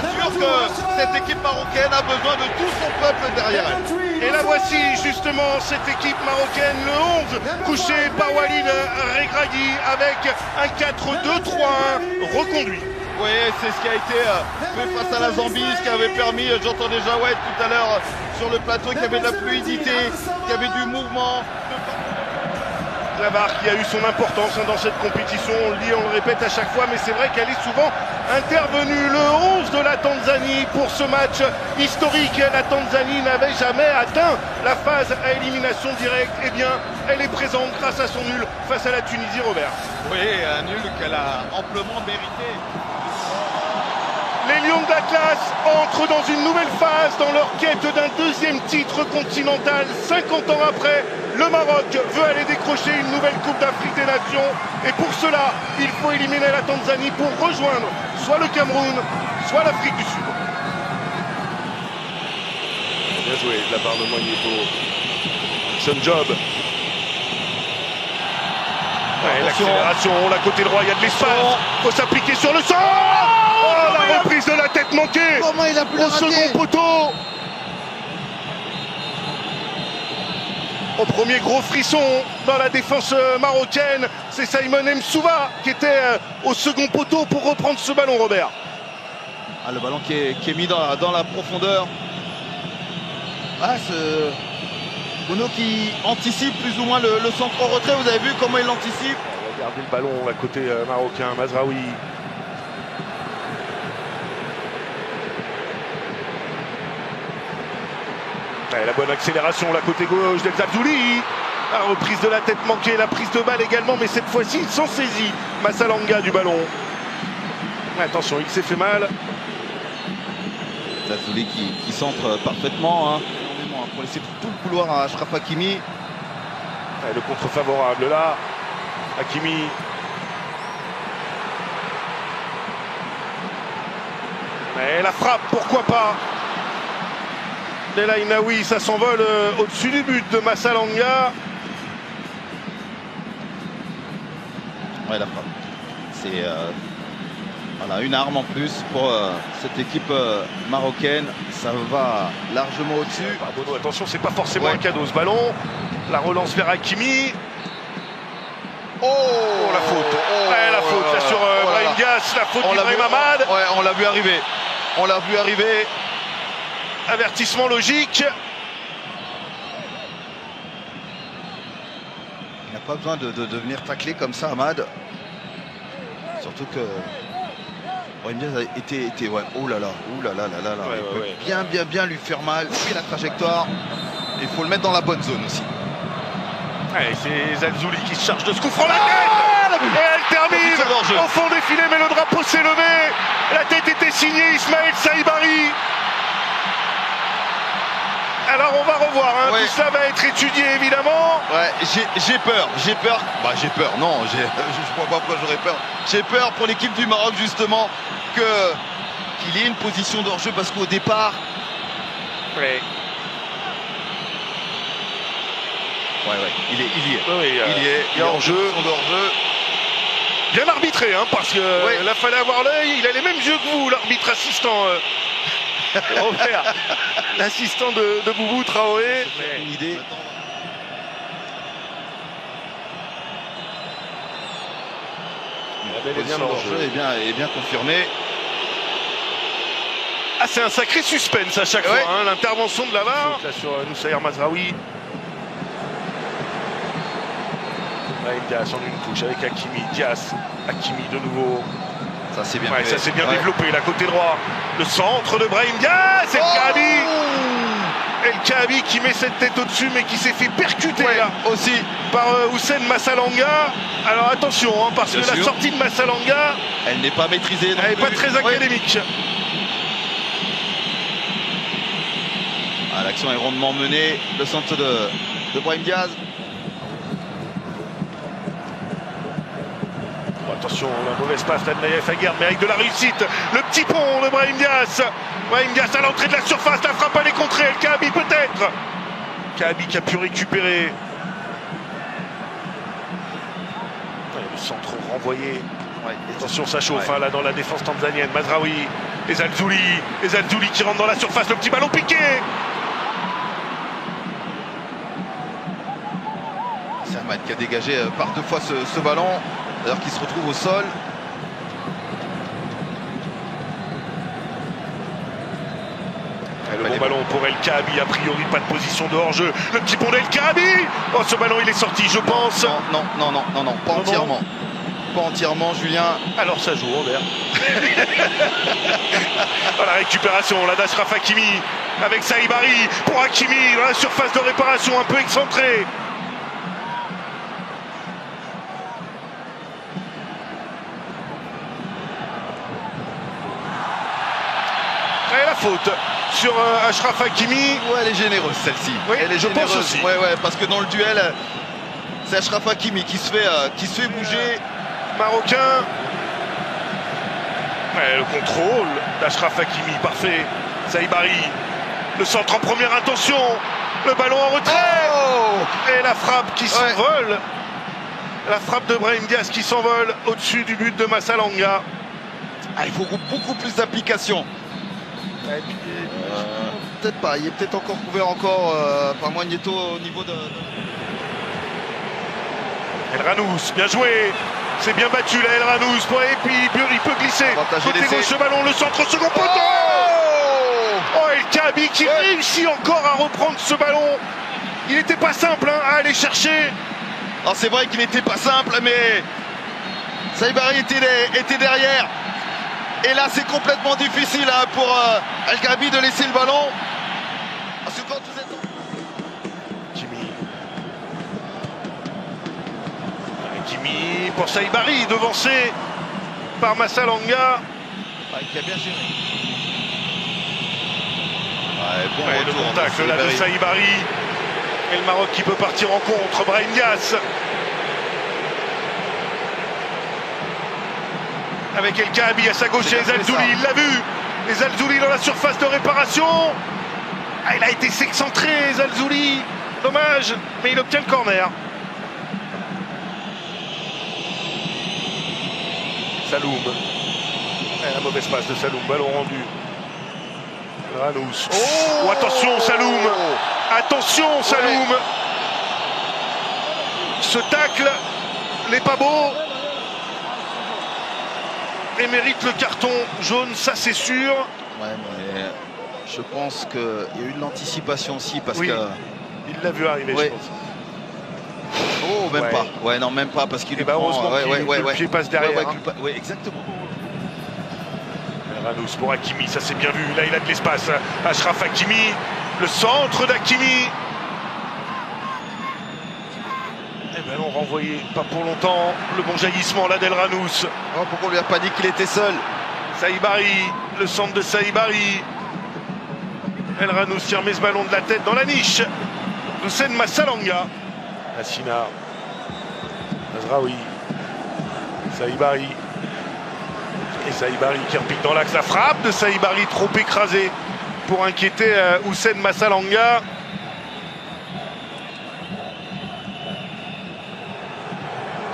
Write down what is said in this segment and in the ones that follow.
assure que cette équipe marocaine a besoin de tout son peuple derrière elle. Et la voici justement, cette équipe marocaine, le 11, couché par Walid Regragui avec un 4-2-3-1 reconduit. Oui, c'est ce qui a été fait face à la Zambie, ce qui avait permis, j'entendais Jawed tout à l'heure sur le plateau, qu'il y avait de la fluidité, qu'il y avait du mouvement. La VAR qui a eu son importance dans cette compétition, on le dit, on le répète à chaque fois, mais c'est vrai qu'elle est souvent intervenue. Le 11 de la Tanzanie pour ce match historique. La Tanzanie n'avait jamais atteint la phase à élimination directe. Eh bien, elle est présente grâce à son nul face à la Tunisie, Robert. Oui, un nul qu'elle a amplement mérité. Les Lions d'Atlas entrent dans une nouvelle phase dans leur quête d'un deuxième titre continental. 50 ans après, le Maroc veut aller décrocher une nouvelle Coupe d'Afrique des Nations. Et pour cela, il faut éliminer la Tanzanie pour rejoindre soit le Cameroun, soit l'Afrique du Sud. Bien joué de la part de Moigneto. Son job. Ouais, l'accélération, la côté droit, il y a de l'espace. Faut s'appliquer sur le sol. Oh, la reprise de la tête manquée. Comment il a pu le rater? Au second poteau. Au premier gros frisson dans la défense marocaine, c'est Simon Msouva qui était au second poteau pour reprendre ce ballon, Robert. Ah, le ballon qui est mis dans la profondeur. Ah, ce Bono qui anticipe plus ou moins le centre en retrait. Vous avez vu comment il l'anticipe? Regardez le ballon, la côté marocain, Mazraoui. Ouais, la bonne accélération, la côté gauche d'El Zabzouli. La reprise de la tête manquée, la prise de balle également, mais cette fois-ci, il s'en saisit. Massalanga du ballon. Attention, il s'est fait mal. Zabzouli qui centre parfaitement, hein, pour laisser tout le couloir à Achraf Hakimi. Ouais, le contre favorable là. Hakimi. Et la frappe, pourquoi pas. Delaï Naoui, ça s'envole au-dessus du but de Massalanga. Ouais, la frappe. C'est voilà, une arme en plus pour cette équipe marocaine. Ça va largement au-dessus. Bono, attention, c'est pas forcément un cadeau ce ballon. La relance vers Hakimi. Oh, la faute. Ouais, la faute là, sur Brahim Diaz, la faute d'Ibrahim Ahmad. Ouais, on l'a vu arriver. On l'a vu arriver. Avertissement logique. Il n'a pas besoin de venir tacler comme ça, Ahmad. Surtout que Brahim Diaz a été ouais. Oh là là, ouh là là là là là. Ouais, il peut bien lui faire mal. Puis la trajectoire. Il faut le mettre dans la bonne zone aussi. Ouais, c'est Zabzouli qui se charge de ce coup franc, la tête. Et elle termine au fond des filets, mais le drapeau s'est levé. La tête était signée Ismaël Saïbari. Alors on va revoir, hein. Tout cela va être étudié évidemment. Ouais, j'ai peur. Bah j'ai peur, non, je vois pas pourquoi j'aurais peur. J'ai peur pour l'équipe du Maroc justement qu'il y ait une position d'hors-jeu parce qu'au départ. Ouais. Ouais, il y est. Oui, il y a hors-jeu. Bien arbitré, hein, parce que là fallait avoir l'œil, il a les mêmes yeux que vous, l'arbitre assistant. Robert, l'assistant de Boubou Traoré. Une idée. La position d'hors-jeu est bien confirmée. Ah, c'est un sacré suspense à chaque fois, hein, l'intervention de la VAR. Là sur Noussaïr Mazraoui. Brahim Diaz en une touche avec Hakimi. Diaz, Hakimi de nouveau. Ça c'est bien, ça s'est bien développé, la côté droit. Le centre de Brahim Diaz. El Kaabi. El Kaabi qui met cette tête au-dessus, mais qui s'est fait percuter là aussi par Houssen Massalanga. Alors attention, hein, parce que la sortie de Massalanga, elle n'est pas maîtrisée. Elle n'est pas très académique. Ah, l'action est rondement menée. Le centre de Brahim Diaz. Attention, la mauvaise passe là de Naïef Aguerd, mais avec de la réussite. Le petit pont de Brahim Diaz. Brahim Diaz à l'entrée de la surface, la frappe à les contrer. El Kaabi peut-être. Kaabi qui a pu récupérer. Le centre renvoyé. Attention, ça chauffe là dans la défense tanzanienne. Mazraoui. Et Zalzouli qui rentre dans la surface, le petit ballon piqué. Serman qui a dégagé par 2 fois ce ballon, d'ailleurs qui se retrouve au sol. Le bon ballon pour El Kaabi, a priori pas de position de hors-jeu. Le petit pont d'El Kaabi. Oh, ce ballon il est sorti, je pense. Non, pas entièrement. Pas entièrement, Julien. Alors ça joue, Robert. Dans la récupération, là d'Achraf Hakimi avec Saïbari pour Hakimi dans la surface de réparation un peu excentrée. Et la faute sur Achraf Hakimi. Ouais, elle est généreuse celle-ci. Oui, elle est je généreuse. pense aussi. Ouais, parce que dans le duel, c'est Achraf Hakimi qui se fait bouger. Marocain. Ouais, le contrôle d'Achraf Hakimi, parfait. Saïbari, le centre en première intention. Le ballon en retrait. Oh, et la frappe qui s'envole. La frappe de Brahim Diaz qui s'envole au-dessus du but de Massalanga. Ah, il faut beaucoup plus d'application. Peut-être pas, il est peut-être encore couvert par Moigneto au niveau de... El Ranous, bien joué. C'est bien battu là, El Ranous. Et puis il peut glisser. Côté gauche, ce ballon, le centre, second poteau. Oh, El Kaabi qui réussit encore à reprendre ce ballon. Il n'était pas simple à aller chercher. Alors c'est vrai qu'il n'était pas simple, mais Saïbari était derrière. Et là, c'est complètement difficile pour El Kaabi de laisser le ballon. Parce que quand vous êtes... Hakimi pour Saïbari, devancé par Massalanga. Qui a bien géré. Le contact là de Saïbari. Et le Maroc qui peut partir en contre. Brahim Diaz. Avec El Kaabi à sa gauche et Zalzouli, il l'a vu. Et Zalzouli dans la surface de réparation. Ah, il a été s'excentré, Zalzouli. Dommage, mais il obtient le corner. Saloum. Et la mauvaise passe de Saloum, ballon rendu. Ranous. Oh, attention Saloum. Attention Saloum. Ce tacle n'est pas beau. Et mérite le carton jaune, ça c'est sûr. Ouais, mais je pense qu'il y a eu de l'anticipation aussi parce que... Il l'a vu arriver, je pense. Oh, même pas. Ouais, non, même pas parce qu'il est heureusement le pied passe derrière. Ouais, exactement. Ranous pour Hakimi, ça c'est bien vu. Là, il a de l'espace. Achraf Hakimi, le centre d'Hakimi. Et ballon renvoyé, pas pour longtemps. Le bon jaillissement là d'El Ranous. Oh, pourquoi on lui a pas dit qu'il était seul? Saïbari, le centre de Saïbari. El Ranous qui remet ce ballon de la tête dans la niche. Houssen Massalanga. Hassina. Mazraoui. Saïbari. Et Saïbari qui repique dans l'axe. La frappe de Saïbari trop écrasée pour inquiéter Houssen Massalanga.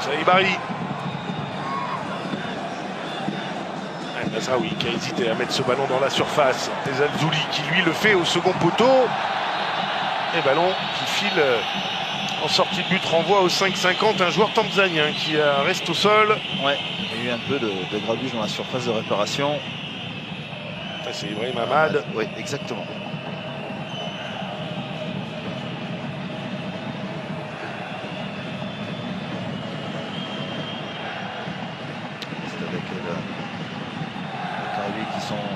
Saïbari. Mazraoui qui a hésité à mettre ce ballon dans la surface. Et Zalzouli qui lui le fait au second poteau. Et ballon qui file en sortie de but, renvoie au 5,50 un joueur tanzanien qui reste au sol. Ouais, il y a eu un peu de grabuge dans la surface de réparation. Ça c'est Ibrahim Ahmad. Oui, exactement. C'est avec les Caraïbes qui sont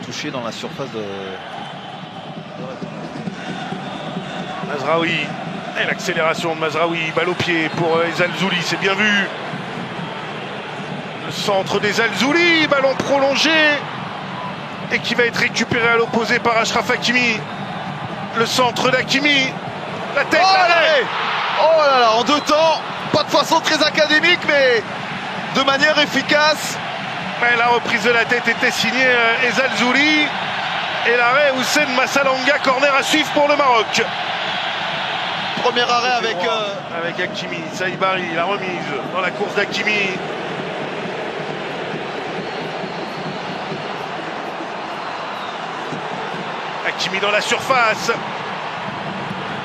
touchés dans la surface de Mazraoui. Et l'accélération de Mazraoui, balle au pied pour Zalzouli, c'est bien vu. Le centre des Zalzouli, ballon prolongé. Et qui va être récupéré à l'opposé par Achraf Hakimi. Le centre d'Hakimi. La tête, oh là là, en 2 temps, pas de façon très académique, mais de manière efficace. Et la reprise de la tête était signée Zalzouli. Et l'arrêt Houssen Massalanga, corner à suivre pour le Maroc. Premier arrêt avec Hakimi, Saïbari, la remise dans la course d'Hakimi. Hakimi dans la surface.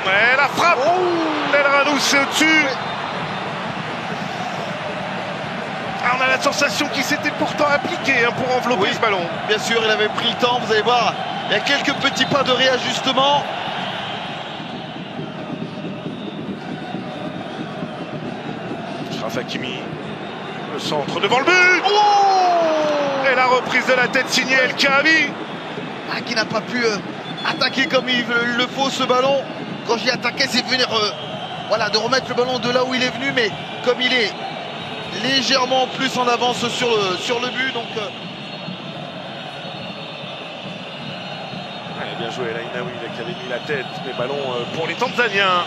Ouais, la frappe. El Ranous, c'est au-dessus. On a la sensation qu'il s'était pourtant appliqué pour envelopper ce ballon. Bien sûr, il avait pris le temps, vous allez voir. Il y a quelques petits pas de réajustement. Achraf Hakimi, le centre devant le but. Et la reprise de la tête signée El Kaabi. Qui n'a pas pu attaquer comme il le faut ce ballon. Quand j'y attaquais, c'est de venir voilà, de remettre le ballon de là où il est venu, mais comme il est légèrement plus en avance sur le but, donc bien joué El Ainaoui qui avait mis la tête, mais ballon pour les Tanzaniens.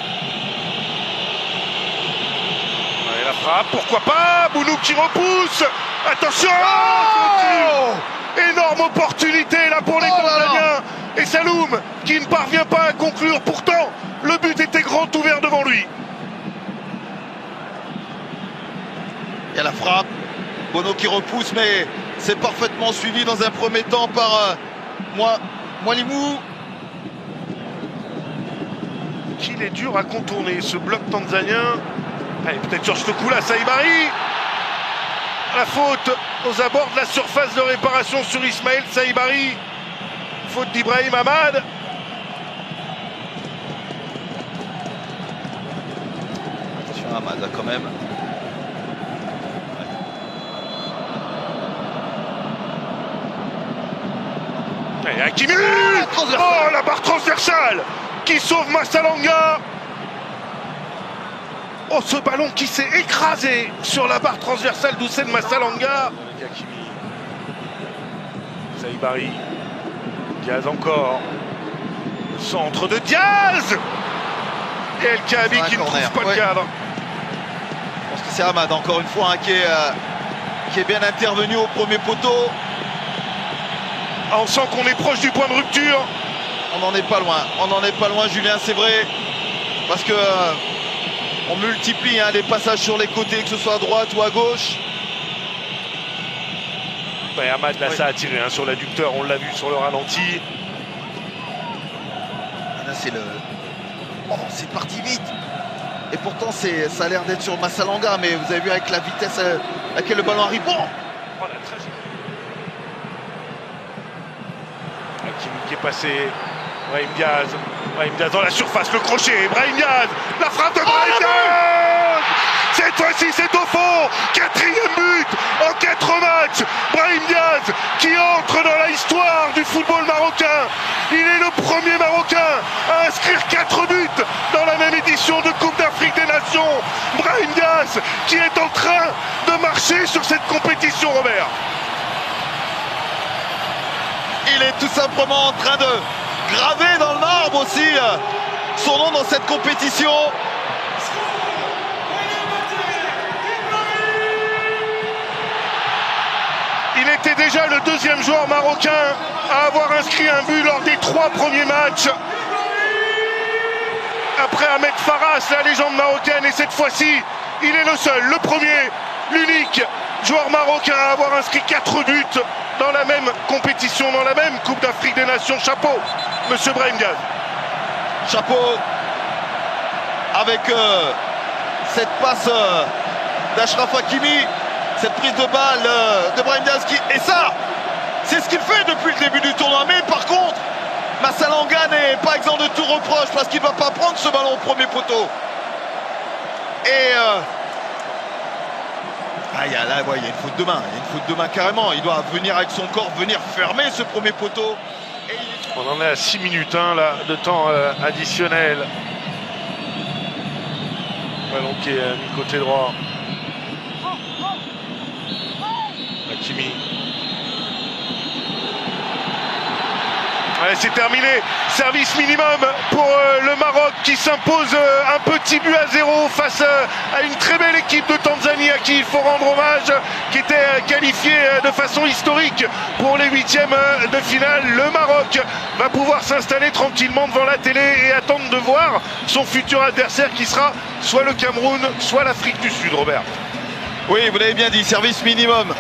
Ouais, la frappe, pourquoi pas. Bounou qui repousse. Attention, énorme opportunité là pour les Tanzaniens. Et Saloum qui ne parvient pas à conclure. Pourtant, le but était grand ouvert devant lui. Il y a la frappe. Bono qui repousse, mais c'est parfaitement suivi dans un premier temps par Mwalimu. Qu'il est dur à contourner ce bloc tanzanien. Allez, peut-être sur ce coup-là, Saïbari. La faute aux abords de la surface de réparation sur Ismaël Saïbari. Faute d'Ibrahim Ahmad. Attention à Ahmad quand même. Et Hakimi. Oh, la barre transversale qui sauve Massalanga. Oh, ce ballon qui s'est écrasé sur la barre transversale d'Houssen Massalanga. Hakimi. Saïbari. Diaz encore. Le centre de Diaz. Et El Kaabi qui ne trouve pas le cadre. Je pense que c'est Ahmad encore une fois qui est bien intervenu au premier poteau. On sent qu'on est proche du point de rupture. On n'en est pas loin, Julien, c'est vrai. Parce que on multiplie les passages sur les côtés, que ce soit à droite ou à gauche. Ouais, Ahmad là, ça a tiré sur l'adducteur, on l'a vu sur le ralenti. Là, c'est le... Oh, c'est parti vite. Et pourtant, ça a l'air d'être sur Massalanga, mais vous avez vu avec la vitesse à laquelle le ballon arrive. Oh, la tragédie. Hakimi qui est passé. Brahim Diaz dans la surface, le crochet. Brahim Diaz, la frappe de Brahim Diaz. Cette fois-ci, c'est au fond. 4e but en 4 matchs. Brahim Diaz qui entre dans la histoire du football marocain. Il est le premier Marocain à inscrire 4 buts dans la même édition de Coupe d'Afrique des Nations. Brahim Diaz qui est en train de marcher sur cette compétition, Robert. Il est tout simplement en train de graver dans le marbre aussi son nom dans cette compétition. Il était déjà le 2e joueur marocain à avoir inscrit un but lors des 3 premiers matchs. Après Ahmed Farras, la légende marocaine, et cette fois-ci, il est le seul, le premier, l'unique joueur marocain à avoir inscrit 4 buts dans la même compétition, dans la même Coupe d'Afrique des Nations. Chapeau, monsieur Brahim Diaz. Chapeau. Avec cette passe d'Achraf Hakimi, cette prise de balle de Brahim Diaz et ça, c'est ce qu'il fait depuis le début du tournoi. Mais par contre, Massalanga n'est pas exempt de tout reproche parce qu'il ne va pas prendre ce ballon au premier poteau. Et il y a une faute de main. Il y a une faute de main carrément. Il doit venir avec son corps, venir fermer ce premier poteau. On en est à 6 minutes là, de temps additionnel. Ballon qui est mis côté droit. Hakimi. Ouais, c'est terminé. Service minimum pour le Maroc qui s'impose un petit but à 0 face à une très belle équipe de Tanzanie à qui il faut rendre hommage, qui était qualifiée de façon historique pour les 8e de finale. Le Maroc va pouvoir s'installer tranquillement devant la télé et attendre de voir son futur adversaire qui sera soit le Cameroun, soit l'Afrique du Sud, Robert. Oui, vous l'avez bien dit, service minimum.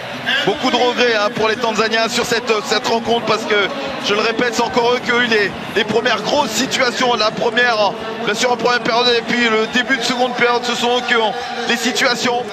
Beaucoup de regrets pour les Tanzaniens sur cette rencontre, parce que, je le répète, c'est encore eux qui ont eu les premières grosses situations. La première, bien sûr en première période, et puis le début de seconde période, ce sont eux qui ont les situations.